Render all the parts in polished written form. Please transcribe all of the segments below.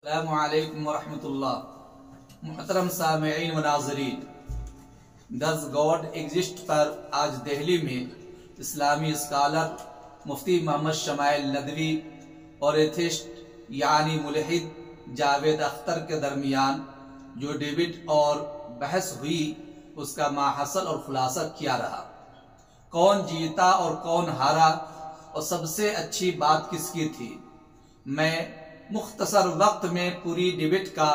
अस्सलामुअलैकुम वरहमतुल्लाह। मुहतरम सामईन व नाज़रीन, डज़ गॉड एग्जिस्ट पर आज दिल्ली में इस्लामी स्कॉलर मुफ्ती मोहम्मद शमाइल नदवी और एथिस्ट यानी मुल्हिद जावेद अख्तर के दरमियान जो डिबेट और बहस हुई उसका माहसल और खुलासा क्या रहा, कौन जीता और कौन हारा और सबसे अच्छी बात किसकी थी। मैं मुख्तसर वक्त में पूरी डिबेट का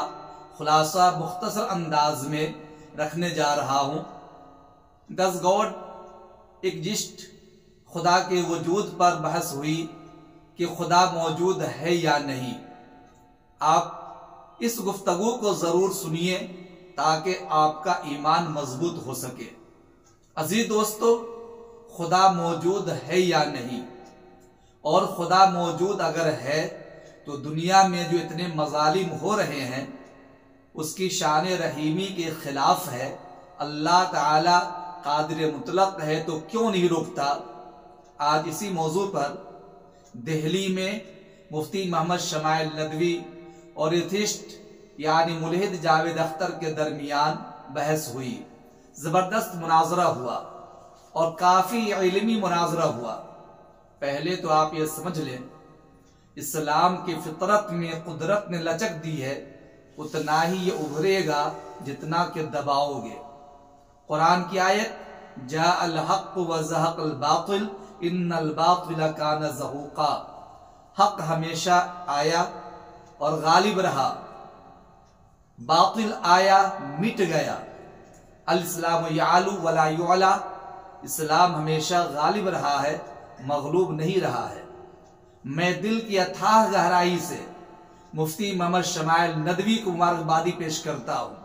खुलासा मुख्तसर अंदाज में रखने जा रहा हूँ। डज़ गॉड एग्जिस्ट, खुदा के वजूद पर बहस हुई कि खुदा मौजूद है या नहीं। आप इस गुफ्तगू को ज़रूर सुनिए ताकि आपका ईमान मजबूत हो सके। अजीज दोस्तों, खुदा मौजूद है या नहीं, और खुदा मौजूद अगर है तो दुनिया में जो इतने मजालिम हो रहे हैं उसकी शान रहीमी के खिलाफ है। अल्लाह ताला कादिर मुतलक है तो क्यों नहीं रोकता। आज इसी मौजू पर दिल्ली में मुफ्ती मोहम्मद शमाइल नदवी और एथिस्ट यानी मुल्हिद जावेद अख्तर के दरमियान बहस हुई। ज़बरदस्त मुनाजरा हुआ और काफ़ी इल्मी मुनाजरा हुआ। पहले तो आप ये समझ लें, इस्लाम की फितरत में कुदरत ने लचक दी है, उतना ही ये उभरेगा जितना के दबाओगे। कुरान की आयत जा अल हक़ व ज़हक़ल बातिल इन्नल बातिल कान ज़हूक़ा, हक हमेशा आया और गालिब रहा, बातिल आया मिट गया। अल इस्लाम यालू वला युअला, इस्लाम हमेशा गालिब रहा है, मगलूब नहीं रहा है। मैं दिल की अथाह गहराई से मुफ्ती मोहम्मद शमाइल नदवी को मुबारकबादी पेश करता हूँ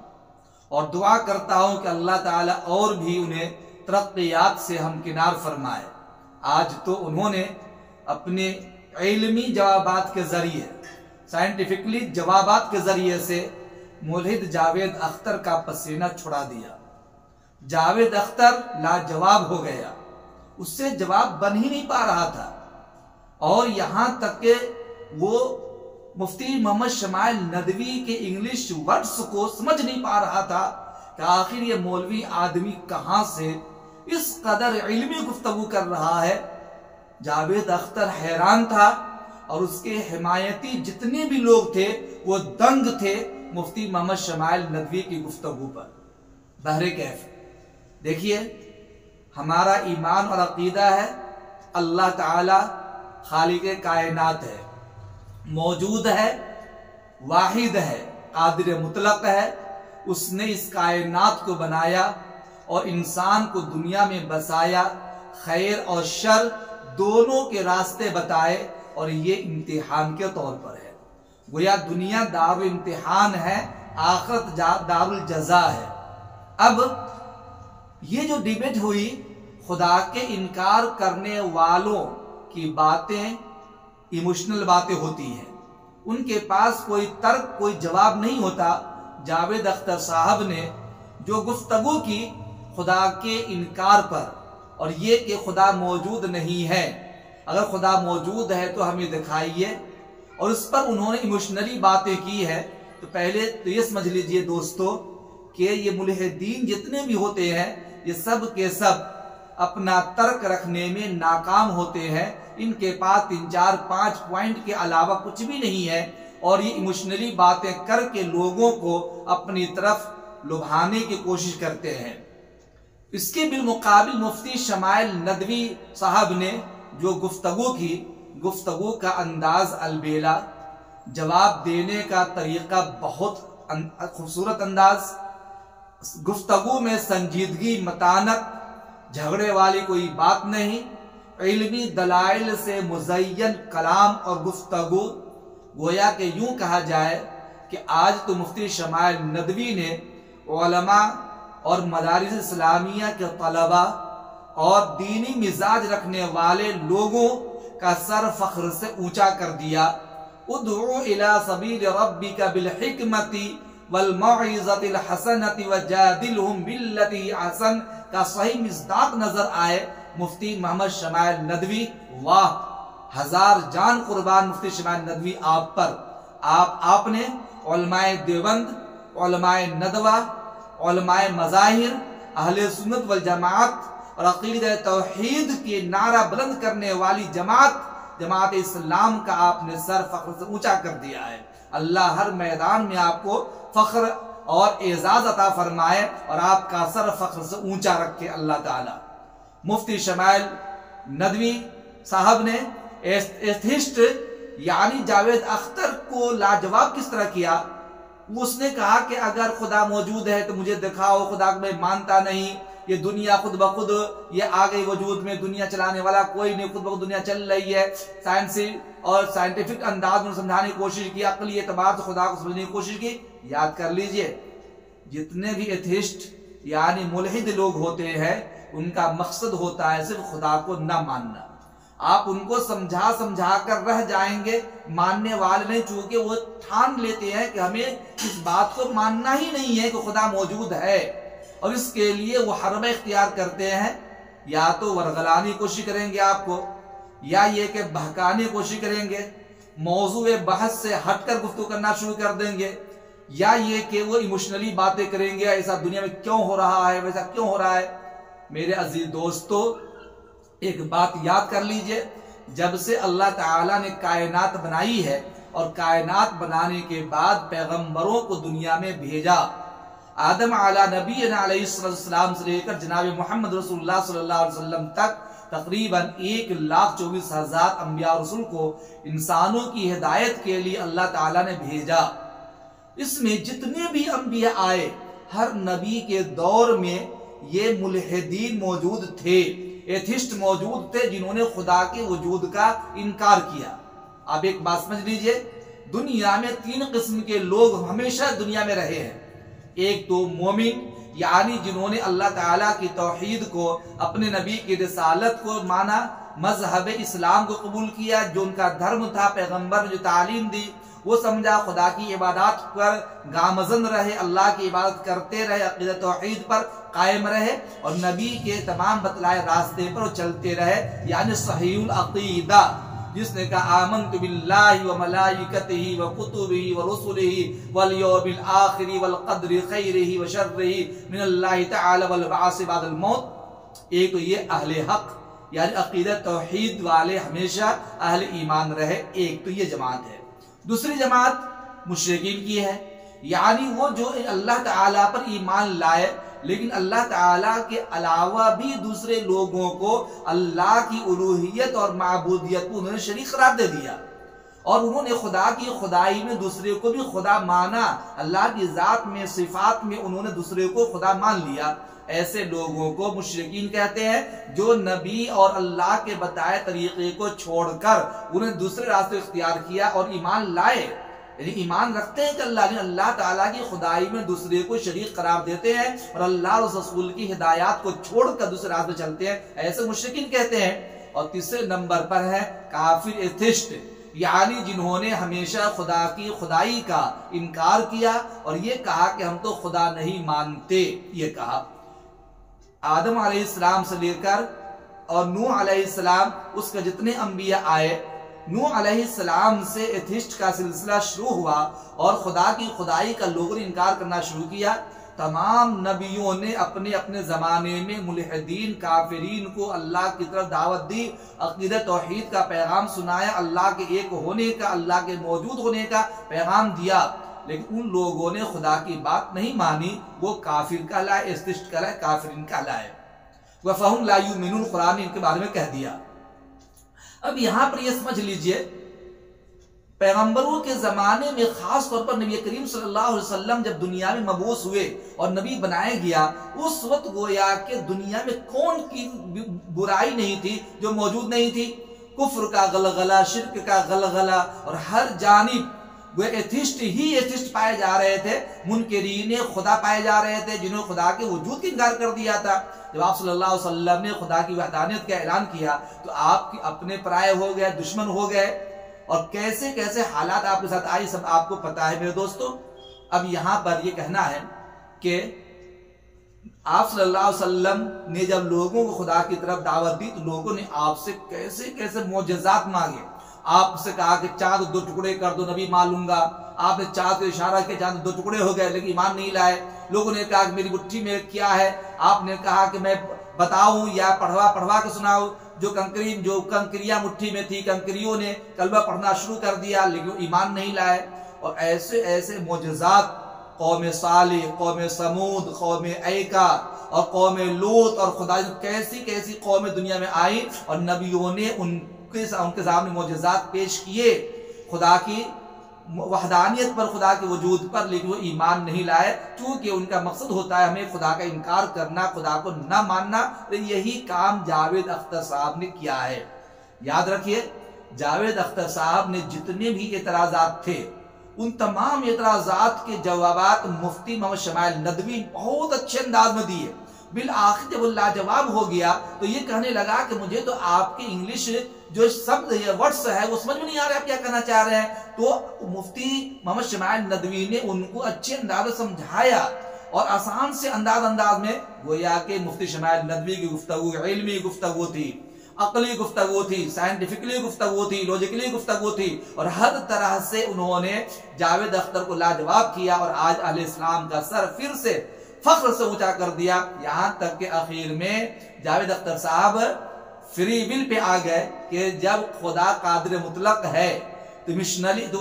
और दुआ करता हूँ कि अल्लाह ताला और भी उन्हें तरक्कियात से हमकिनार फरमाए। आज तो उन्होंने अपने इल्मी जवाबात के जरिए, साइंटिफिकली जवाबात के जरिए से मुल्हिद जावेद अख्तर का पसीना छुड़ा दिया। जावेद अख्तर लाजवाब हो गया, उससे जवाब बन ही नहीं पा रहा था और यहां तक के वो मुफ्ती मोहम्मद शमाइल नदवी के इंग्लिश वर्ड्स को समझ नहीं पा रहा था कि आखिर ये मौलवी आदमी कहां से इस कदर इल्मी गुफ्तगू कर रहा है। जावेद अख्तर हैरान था और उसके हिमायती जितने भी लोग थे वो दंग थे मुफ्ती मोहम्मद शमाइल नदवी की गुफ्तगू पर। बहरे कैफ देखिए, हमारा ईमान और अकीदा है अल्लाह ताला खालिक़े कायनात है, मौजूद है, वाहिद है, कादिर मुतलक है। उसने इस कायनात को बनाया और इंसान को दुनिया में बसाया, खैर और शर दोनों के रास्ते बताए और ये इम्तिहान के तौर पर है। गोया दुनिया दारुल इम्तिहान है, आखिरत दारुल जज़ा है। अब ये जो डिबेट हुई, खुदा के इनकार करने वालों की बातें इमोशनल बातें होती हैं, उनके पास कोई तर्क, कोई जवाब नहीं होता। जावेद अख्तर साहब ने जो गुफ्तगू की खुदा के इनकार पर और ये कि खुदा मौजूद नहीं है, अगर खुदा मौजूद है तो हमें दिखाइए, और उस पर उन्होंने इमोशनली बातें की है। तो पहले तो ये समझ लीजिए दोस्तों कि ये मुल्हिदीन जितने भी होते हैं ये सब के सब अपना तर्क रखने में नाकाम होते हैं। इनके पास 3, 4, 5 पॉइंट के अलावा कुछ भी नहीं है और ये इमोशनली बातें करके लोगों को अपनी तरफ लुभाने की कोशिश करते हैं। इसके बिलमुकाबिल मुफ्ती शमाइल नदवी साहब ने जो गुफ्तगू की, गुफ्तगू का अंदाज अलबेला, जवाब देने का तरीका बहुत खूबसूरत अंदाज, गुफ्तगू में संजीदगी, मतानत, झगड़े वाली कोई बात नहीं, इल्मी दलाइल से मुज़य्यन कलाम और गुफ्तगू। गोया के यूं कहा जाए कि आज तो मुफ्ती शमाइल नदवी ने उलमा और मदारिस इस्लामिया के तलबा और दीनी मिजाज रखने वाले लोगों का सर फख्र से ऊंचा कर दिया। उदउ इला सबील रब्बिका बिल हिकमति वल मौइज़तिल हसनति वजादिलहुम बिल्लती अहसन का सही मिस्दाक नजर आए मुफ्ती मोहम्मद शमाइल नदवी। वाह, हजार जान कुर्बान मुफ्ती शमाइल नदवी आप पर। आपने उलमाए देवबंद, उलमाए नदवा, उलमाए मज़ाहिर, अहले सुन्नत वल जमात और अक़ीदा तौहीद के नारा बुलंद करने वाली जमात इस्लाम का आपने सर फख्र से ऊंचा कर दिया है। अल्लाह हर मैदान में आपको फख्र और एजाज अता फरमाए और आपका सर फख्र से ऊंचा रखे अल्लाह ताला। मुफ्ती शमाइल नदवी साहब ने एथिस्ट यानी जावेद अख्तर को लाजवाब किस तरह किया। उसने कहा कि अगर खुदा मौजूद है तो मुझे दिखाओ, खुदा को मैं मानता नहीं, ये दुनिया खुद ब खुद ये आ गई वजूद में, दुनिया चलाने वाला कोई नहीं, खुद ब खुद दुनिया चल रही है। साइंसी और साइंटिफिक अंदाज में समझाने की कोशिश की, अक्ली एतबार से खुदा को समझने की कोशिश की। याद कर लीजिए, जितने भी एथिस्ट यानी मुल्हिद लोग होते हैं उनका मकसद होता है सिर्फ खुदा को न मानना। आप उनको समझा समझा कर रह जाएंगे, मानने वाले नहीं, चूंकि वो ठान लेते हैं कि हमें इस बात को मानना ही नहीं है कि खुदा मौजूद है, और इसके लिए वो हरबा इख्तियार करते हैं। या तो वरगलाने की कोशिश करेंगे आपको, या ये कि बहकाने की कोशिश करेंगे, मौजूए बहस से हटकर गुफ्तगू करना शुरू कर देंगे, या ये कि वो इमोशनली बातें करेंगे, ऐसा दुनिया में क्यों हो रहा है, वैसा क्यों हो रहा है। मेरे अजीज दोस्तों, एक बात याद कर लीजिए, जब से अल्लाह ताला ने कायनात बनाई है और कायनात बनाने के बाद पैगंबरों को दुनिया में भेजा, आदम आला नबी अलैहिस्सलाम से लेकर जनाब मोहम्मद रसूलुल्लाह सल्लल्लाहु अलैहि वसल्लम तक तकरीबन 1,24,000 अंबिया रसूल को इंसानों की हिदायत के लिए अल्लाह ताला ने भेजा। इसमें जितने भी अंबिया आए, हर नबी के दौर में ये मुल्हिदीन मौजूद थे, एथिस्ट मौजूद थे, जिन्होंने खुदा के वजूद का इनकार किया। आप एक बात समझ लीजिए, दुनिया में 3 किस्म के लोग हमेशा दुनिया में रहे हैं। एक तो मोमिन यानी जिन्होंने अल्लाह ताला की तौहीद को, अपने नबी की रिसालत को माना, मजहब इस्लाम को कबूल किया, जो उनका धर्म था, पैगंबर ने जो तालीम दी वो समझा, खुदा की इबादत पर गामजन रहे, अल्लाह की इबादत करते रहे, अक़ीदा तौहीद पर कायम रहे और नबी के तमाम बतलाए रास्ते पर चलते रहे, यानी सहीहुल अक़ीदा। जिसने कहा आमन्तु बिल्लाहि व मलाइकतिही व कुतुबिही व रुसुलिही वल यौमिल आखिर वल क़द्रि खैरिही व शर्रिही मिनल्लाहि तआला वल बअस बअदल मौत। एक तो ये अहले हक यानी अक़ीदा तौहीद वाले हमेशा अहले ईमान रहे, एक तो ये जमात है। दूसरी जमात मुशरिकीन की है, यानी वो जो अल्लाह ताला पर ईमान लाए लेकिन अल्लाह ताला के अलावा भी दूसरे लोगों को अल्लाह की उलूहियत और माबूदियत को उन्होंने शरीक करार दे दिया, और उन्होंने खुदा की खुदाई में दूसरे को भी खुदा माना, अल्लाह की जात में सिफात में उन्होंने दूसरे को खुदा मान लिया। ऐसे लोगों को मुशरिकीन कहते हैं, जो नबी और अल्लाह के बताए तरीके को छोड़कर उन्हें दूसरे रास्ते इख्तियार किया और ईमान लाए, यानी ईमान रखते हैं कि अल्लाह ताला की खुदाई में दूसरे को शरीक करार देते हैं और अल्लाह और रसूल की हिदायत को छोड़कर दूसरे रास्ते चलते हैं, ऐसे मुशरिकीन कहते हैं। और तीसरे नंबर पर है काफिर एथिस्ट, यानी जिन्होंने हमेशा खुदा की खुदाई का इनकार किया और ये कहा कि हम तो खुदा नहीं मानते। ये कहा आदम अलैहिस्सलाम से लेकर और नूह अलैहिस्सलाम, उसके जितने अंबिया आए, नूह अलैहिस्सलाम से एथिस्ट का सिलसिला शुरू हुआ और खुदा की खुदाई का लोगों ने इनकार करना शुरू किया। तमाम नबियों ने अपने अपने ज़माने में मुल्हिदीन काफिरीन को अल्लाह की तरफ दावत दी, अक़ीदा तौहीद का पैगाम सुनाया, अल्लाह के एक होने का, अल्लाह के मौजूद होने का पैगाम दिया, लेकिन उन लोगों ने खुदा की बात नहीं मानी, वो काफिर कहलाए, एथिस्ट कहलाए, काफिरीन कहलाए। वफ़हुम ला युमिनून, कुरान ने इनके बारे में कह दिया। अब यहां पर यह समझ लीजिए, पैगंबरों के जमाने में खास तौर पर नबी करीम सल्लल्लाहु अलैहि वसल्लम जब दुनिया में मबूस हुए और नबी बनाया गया, उस वक्त गोया कि दुनिया में कौन की बुराई नहीं थी जो मौजूद नहीं थी। कुफ्र का गलगला, शिर्क का गलगला, और हर जानिब वो एथिस्ट ही एथिस्ट पाए जा रहे थे, मुनकरीन खुदा पाए जा रहे थे, जिन्होंने खुदा के वजूद का इनकार कर दिया था। जब आप सल्लल्लाहु अलैहि वसल्लम ने खुदा की वहदानियत का ऐलान किया तो आप अपने पराये हो गए, दुश्मन हो गए, और कैसे कैसे हालात आपके साथ आई सब आपको पता है मेरे दोस्तों। अब यहां पर यह कहना है कि आप सल्लल्लाहु अलैहि वसल्लम ने जब लोगों को खुदा की तरफ दावत दी तो लोगों ने आपसे कैसे कैसे मोजज़ात मांगे, आपसे कहा कि चांद 2 टुकड़े कर दो, नबी मान लूंगा। आपने चांद को इशारा किया, चांद 2 टुकड़े हो गए, लेकिन ईमान नहीं लाए। लोगों ने कहा कि मेरी मुट्ठी में क्या है, आपने कहा कि मैं बताऊं या पढ़वा के सुनाऊं। जो कंकरियां मुट्ठी में थी, कंकरियों ने कलमा पढ़ना शुरू कर दिया, लेकिन ईमान नहीं लाए। और ऐसे ऐसे मोजज़ात कौम सालिह, कौम समूद, कौम ऐका और कौम लूत और खुदा कैसी कैसी कौमें दुनिया में आई और नबियों ने उनके सामने मोजज़ात पेश किए खुदा की वहदानियत पर, खुदा के वजूद पर, लेकिन वो ईमान नहीं लाए, क्योंकि उनका मकसद होता है हमें खुदा का इनकार करना, खुदा को न मानना। तो यही काम जावेद अख्तर साहब ने किया है। याद रखिए, जावेद अख्तर साहब ने जितने भी एतराजात थे, उन तमाम एतराजात के जवाबात मुफ्ती मोहम्मद शमाइल नदवी बहुत अच्छे अंदाज में दिए। बिल आखिर जब लाजवाब हो गया तो ये कहने लगा कि मुझे तो आपकी इंग्लिश जो शब्द या वर्ड्स है वो समझ में नहीं आ रहा है, आप क्या कहना चाह रहे हैं। तो मुफ्ती मोहम्मद शमाइल नदवी ने उनको अच्छे अंदाज में समझाया और आसान से अंदाज में, गोया के मुफ्ती शमाइल नदवी की गुफ्तगू इल्मी गुफ्तगू थी, अकली गुफ्तगू थी, साइंटिफिकली गुफ्तगू थी, लॉजिकली गुफ्तगू थी, और हर तरह से उन्होंने जावेद अख्तर को लाजवाब किया और आज अहले इस्लाम का सर फिर से फख्र से ऊंचा कर दिया। यहां तक के आखिर में जावेद अख्तर साहब फ्री विल पे आ गए कि जब खुदा कादिर मुतलक है तो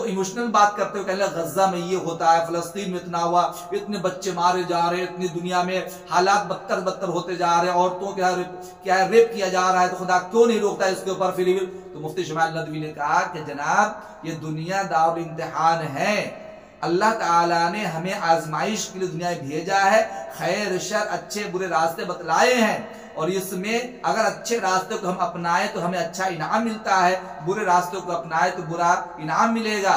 इमोशनल बात करते हुए कहने गजा में ये होता है, फलस्तीन में इतना हुआ, इतने बच्चे मारे जा रहे हैं, इतनी दुनिया में हालात बदतर होते जा रहे हैं, औरतों क्या रेप किया जा रहा है, तो खुदा क्यों नहीं रोकता इसके ऊपर फ्री विल। तो मुफ्ती शमाइल नदवी ने कहा कि जनाब ये दुनिया दारुल इम्तिहान है, अल्लाह ताला ने हमें आजमाइश के लिए दुनिया में भेजा है, खैर शर अच्छे बुरे रास्ते बतलाए हैं, और इसमें अगर अच्छे रास्ते को हम अपनाए तो हमें अच्छा इनाम मिलता है, बुरे रास्तों को अपनाए तो बुरा इनाम मिलेगा।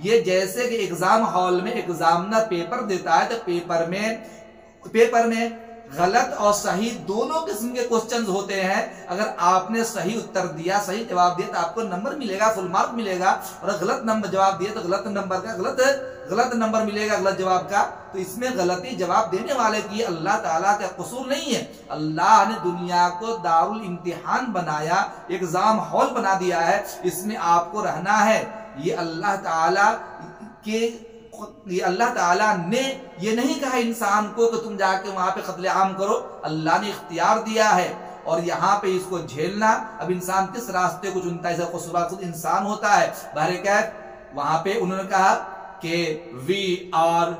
ये जैसे कि एग्जाम हॉल में एग्जामिनर पेपर देता है तो पेपर में गलत और सही दोनों किस्म के क्वेश्चंस होते हैं। अगर आपने सही उत्तर दिया, सही जवाब दिया तो आपको नंबर मिलेगा, फुल मार्क मिलेगा, और गलत नंबर जवाब दिया तो गलत नंबर मिलेगा गलत जवाब का। तो इसमें गलती जवाब देने वाले की अल्लाह ताला का कसूर नहीं है। अल्लाह ने दुनिया को दारुल इम्तिहान बनाया, एग्जाम हॉल बना दिया है, इसमें आपको रहना है। ये अल्लाह ताला ने ये नहीं कहा इंसान को कि तुम जाके वहां पे कत्ले आम करो, अल्लाह ने इख्तियार दिया है और यहाँ पे इसको झेलना। अब इंसान किस रास्ते को चुनता है, कसूरवार खुद इंसान होता है। बहरे कैफ वहां पे उन्होंने कहा कि we are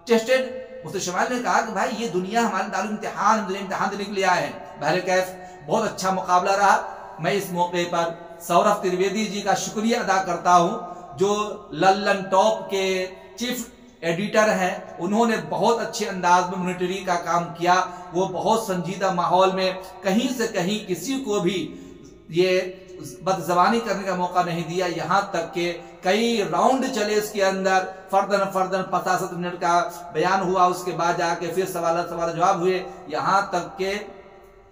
tested, Mufti Shamail ने कहा कि भाई ये दुनिया हमारे दारुल इम्तिहान, दुनिया इम्तिहान देने के लिए आए हैं। बहरे कैफ बहुत अच्छा मुकाबला रहा। मैं इस मौके पर सौरभ त्रिवेदी जी का शुक्रिया अदा करता हूं, जो लल्लन टॉप के चीफ एडिटर हैं। उन्होंने बहुत अच्छे अंदाज में मॉनिटरिंग का काम किया। वो बहुत संजीदा माहौल में कहीं से कहीं किसी को भी ये बदजबानी करने का मौका नहीं दिया। यहां तक के कई राउंड चले, इसके अंदर फर्दन 50 मिनट का बयान हुआ, उसके बाद जाके फिर सवाल जवाब हुए। यहां तक के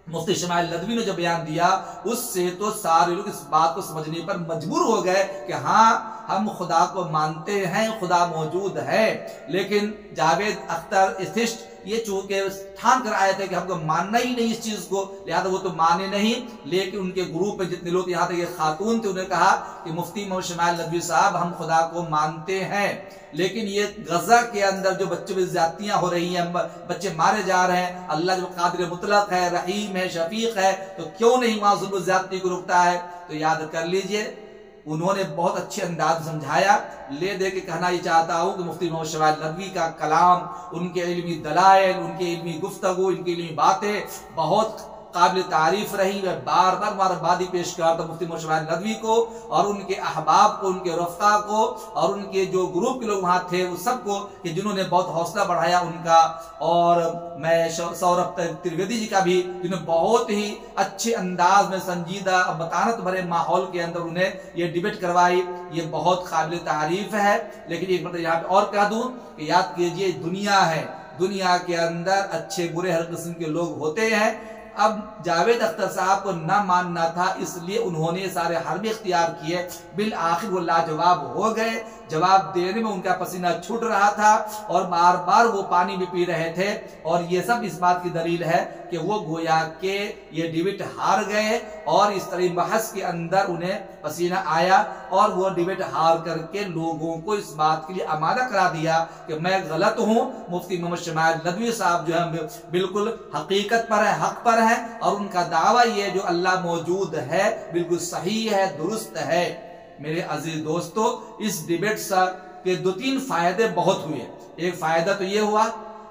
मुफ्ती शमाइल नदवी ने जो बयान दिया उससे तो सारे लोग इस बात को समझने पर मजबूर हो गए कि हाँ हम खुदा को मानते हैं, खुदा मौजूद है। लेकिन जावेद अख्तर एथिस्ट ये चूंकि ठान कर आए थे कि हमको मानना ही नहीं इस चीज को, लिहाजा वो तो माने नहीं। लेकिन उनके ग्रुप में जितने लोग, यहाँ तक ये खातून थे, उन्होंने कहा कि मुफ्ती मोहम्मद शमाइल नदवी साहब हम खुदा को मानते हैं, लेकिन ये गजा के अंदर जो बच्चों में ज्यादतियां हो रही हैं, बच्चे मारे जा रहे हैं, अल्लाह जो कादिर मुतलक है, रहीम है, शफीक है, तो क्यों नहीं वहां जुल्म ज्यादती को रुकता है। तो याद कर लीजिए, उन्होंने बहुत अच्छे अंदाज समझाया। ले दे के कहना ये चाहता हूँ कि मुफ्ती मोहम्मद शमाइल नदवी का कलाम, उनके इल्मी दलाइल, उनके इल्मी गुफ्तगू, उनकी इल्मी बातें बहुत काबिल तारीफ रही। मैं बार बार मुबारकबादी पेश करता मुफ्ती मोहम्मद शमाइल नदवी को और उनके अहबाब को, उनके रफ़्का को और उनके जो ग्रुप के लोग वहाँ थे उस सबको, कि जिन्होंने बहुत हौसला बढ़ाया उनका। और मैं सौरभ त्रिवेदी जी का भी, जिन्होंने बहुत ही अच्छे अंदाज में संजीदा बतानत भरे माहौल के अंदर उन्हें ये डिबेट करवाई, ये बहुत काबिल तारीफ है। लेकिन एक मतलब यहाँ पे और कह दूं कि याद कीजिए दुनिया है, दुनिया के अंदर अच्छे बुरे हर किस्म के लोग होते हैं। अब जावेद अख्तर साहब को न मानना था, इसलिए उन्होंने सारे हरबे इख्तियार किए। बिल आखिर वो लाजवाब हो गए, जवाब देने में उनका पसीना छूट रहा था और बार बार वो पानी भी पी रहे थे। और ये सब इस बात की दलील है कि वो गोया के ये डिबेट हार गए और इस तरह बहस के अंदर उन्हें पसीना आया और वो डिबेट हार करके लोगों को इस बात के लिए आमादा करा दिया कि मैं गलत हूं, मुफ्ती मोहम्मद शमाइल नदवी साहब जो है बिल्कुल हकीकत पर है, हक पर है और उनका दावा ये जो अल्लाह मौजूद है बिल्कुल सही है, दुरुस्त है। मेरे अजीज दोस्तों, इस डिबेट के 2-3 फायदे बहुत हुए। एक फायदा तो ये हुआ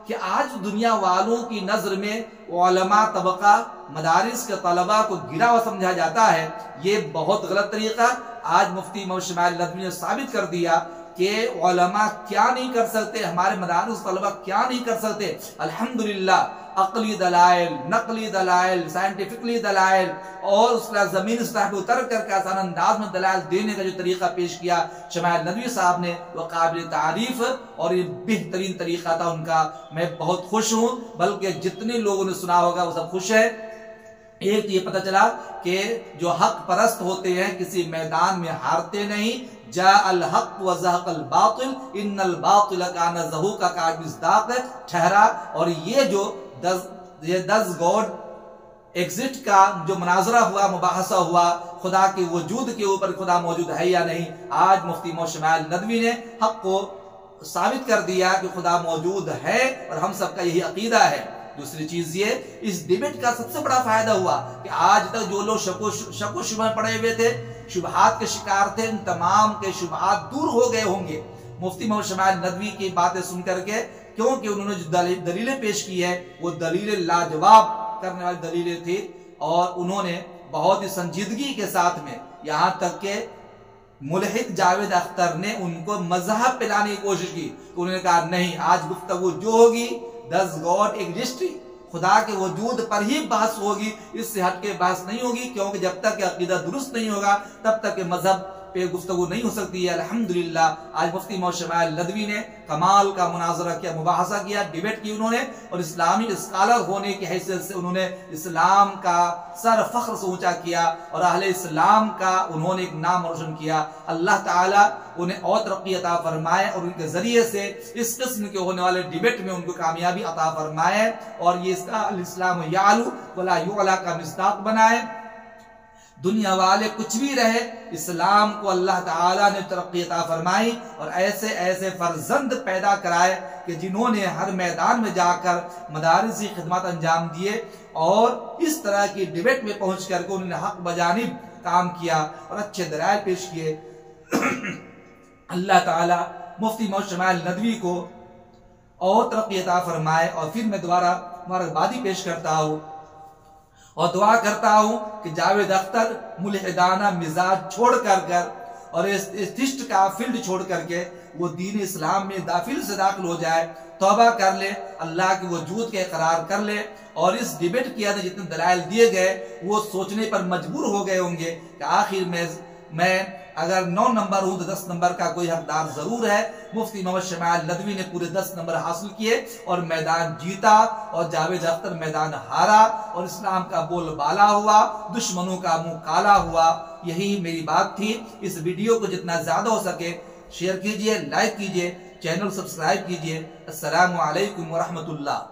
कि आज दुनिया वालों की नजर में उलमा तबका मदारिस के तलबा को गिरा हुआ समझा जाता है, ये बहुत गलत तरीका। आज मुफ्ती मोहम्मद शमाइल नदवी ने साबित कर दिया कि उलमा क्या नहीं कर सकते, हमारे मदारिस तलबा क्या नहीं कर सकते। अल्हम्दुलिल्लाह अकली दलाइल, नकली दलाइल, साइंटिफिकली दलाइल और उसका जमीन सतह पे उतर करके आसान अंदाज में दलाइल देने का जो तरीका पेश किया शमाइल नदवी साहब ने, वह काबिल तारीफ और ये बेहतरीन तरीका था उनका। मैं बहुत खुश हूँ, बल्कि जितने लोगों ने सुना होगा वो सब खुश है। एक तो ये पता चला कि जो हक परस्त होते हैं किसी मैदान में हारते नहीं। जा अल हक व ज़हक़ल बातिल इन्नल बातिल कान ज़हूक़ा का मिज़दाक़ ठहरा। और ये जो 10 गॉड एग्जिट का जो मुनाजरा हुआ, मुबाहसा हुआ खुदा के वजूद के ऊपर, खुदा मौजूद है या नहीं, आज मुफ्ती मोहम्मद शमाइल नदवी ने हक को साबित कर दिया कि खुदा मौजूद है और हम सबका यही अकीदा है। दूसरी चीज ये, इस डिबेट का सबसे बड़ा फायदा हुआ कि आज तक जो लोग शको शुबह पड़े हुए थे, शुबहात के शिकार थे, उन तमाम के शुबहात दूर हो गए होंगे मुफ्ती मोहम्मद शमाइल नदवी की बातें सुन करके, क्योंकि उन्होंने जो दलीलें पेश की है वो दलीलें लाजवाब करने वाली दलीलें थी और उन्होंने बहुत ही संजीदगी के साथ में, यहां तक के मुल्हिद जावेद अख्तर ने उनको मजहब पे लाने की कोशिश की। तो उन्होंने कहा नहीं, आज गुफ्तगू जो होगी 10 गॉड एग्जिस्ट, खुदा के वजूद पर ही बहस होगी, इससे हटके बहस नहीं होगी, क्योंकि जब तक अकीदा दुरुस्त नहीं होगा तब तक के मजहब पे गुफ्तगू नहीं हो सकती है। अल्हम्दुलिल्लाह आज मुफ्ती मोहम्मद शमाइल नदवी ने कमाल का मुनाजरा किया, मुबाहसा किया, डिबेट की उन्होंने और इस्लामी स्कॉलर होने की हैसियत से उन्होंने इस्लाम का सर फख्र से ऊंचा किया और अहले इस्लाम का उन्होंने एक नाम रोशन किया। अल्लाह ताला उन्हें और तरक्की अता फरमाए और उनके जरिए से इस किस्म के होने वाले डिबेट में उनको कामयाबी अता फरमाए और ये इसका इस्लाम यालू वला युअला का मिस्दाक बनाए। दुनिया वाले कुछ भी रहे, इस्लाम को अल्लाह ताला ने तरक्की अता फरमाई और ऐसे ऐसे फर्जंद पैदा कराए कि जिन्होंने हर मैदान में जाकर मदारिसी खिदमत अंजाम दिए और इस तरह की डिबेट में पहुंच करके उन्होंने हक बजानिब काम किया और अच्छे दलाइल पेश किए। अल्लाह ताला मुफ्ती मोहम्मद शमाइल नदवी को और तरक्की अता फरमाए। और फिर मैं दोबारा मुबारकबादी पेश करता हूँ और दुआ करता हूं कि जावेद अख्तर मुल्हिदाना मिजाज छोड़ कर और इस का फील्ड छोड़ करके वो दीन इस्लाम में से दाखिल हो जाए, तौबा कर ले, अल्लाह के वजूद के इकरार कर ले और इस डिबेट के अंदर जितने दलाइल दिए गए वो सोचने पर मजबूर हो गए होंगे कि आखिर मैं अगर 9 नंबर हूं तो 10 नंबर का कोई हकदार जरूर है। मुफ्ती मोहम्मद शमाइल नदवी ने पूरे 10 नंबर हासिल किए और मैदान जीता और जावेद अख्तर मैदान हारा और इस्लाम का बोलबाला हुआ, दुश्मनों का मुंह काला हुआ। यही मेरी बात थी। इस वीडियो को जितना ज्यादा हो सके शेयर कीजिए, लाइक कीजिए, चैनल सब्सक्राइब कीजिए। अस्सलामु अलैकुम व रहमतुल्लाह।